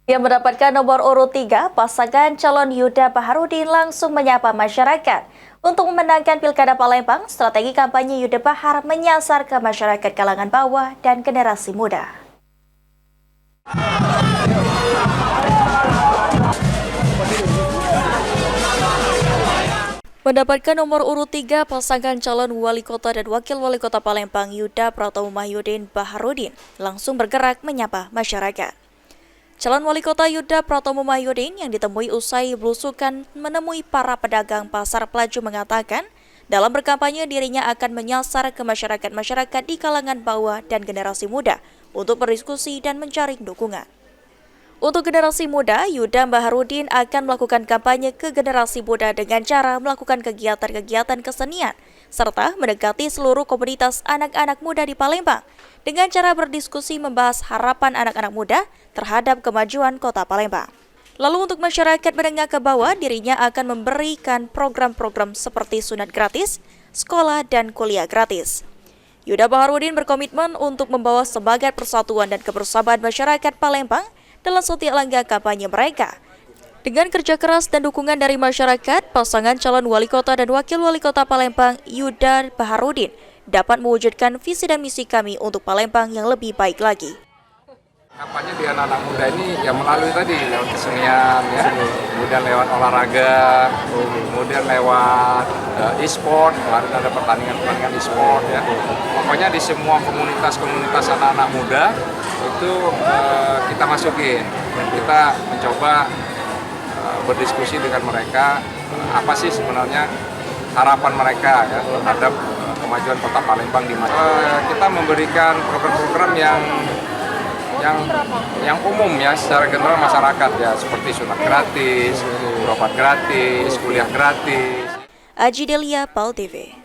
Yang mendapatkan nomor urut 3, pasangan calon Yuda Baharudin langsung menyapa masyarakat. Untuk memenangkan Pilkada Palembang, strategi kampanye Yuda Bahar menyasar ke masyarakat kalangan bawah dan generasi muda. Mendapatkan nomor urut 3, pasangan calon wali kota dan wakil wali kota Palembang Yuda Pratomo Mahyudin Baharudin langsung bergerak menyapa masyarakat. Calon wali kota Yuda Pratomo Mahyudin yang ditemui usai belusukan menemui para pedagang pasar Pelaju mengatakan, dalam berkampanye dirinya akan menyasar ke masyarakat di kalangan bawah dan generasi muda untuk berdiskusi dan mencari dukungan. Untuk generasi muda, Yuda Baharudin akan melakukan kampanye ke generasi muda dengan cara melakukan kegiatan-kegiatan kesenian, serta mendekati seluruh komunitas anak-anak muda di Palembang dengan cara berdiskusi membahas harapan anak-anak muda terhadap kemajuan kota Palembang. Lalu untuk masyarakat menengah ke bawah, dirinya akan memberikan program-program seperti sunat gratis, sekolah, dan kuliah gratis. Yuda Baharudin berkomitmen untuk membawa semangat persatuan dan kebersamaan masyarakat Palembang dalam setiap langkah kampanye mereka. Dengan kerja keras dan dukungan dari masyarakat, pasangan calon wali kota dan wakil wali kota Palembang Yuda Baharudin dapat mewujudkan visi dan misi kami untuk Palembang yang lebih baik lagi. Kampanye di anak-anak muda ini ya melalui tadi lewat kesenian, ya, kemudian lewat olahraga, kemudian lewat e-sport, kemarin ada pertandingan e-sport, ya. Pokoknya di semua komunitas anak-anak muda itu kita masukin, dan kita mencoba berdiskusi dengan mereka apa sih sebenarnya harapan mereka ya terhadap kemajuan kota Palembang di masa. Kita memberikan program-program yang umum ya secara general masyarakat ya, seperti sunat gratis, berobat gratis, kuliah gratis. Aji Delia, PAL TV.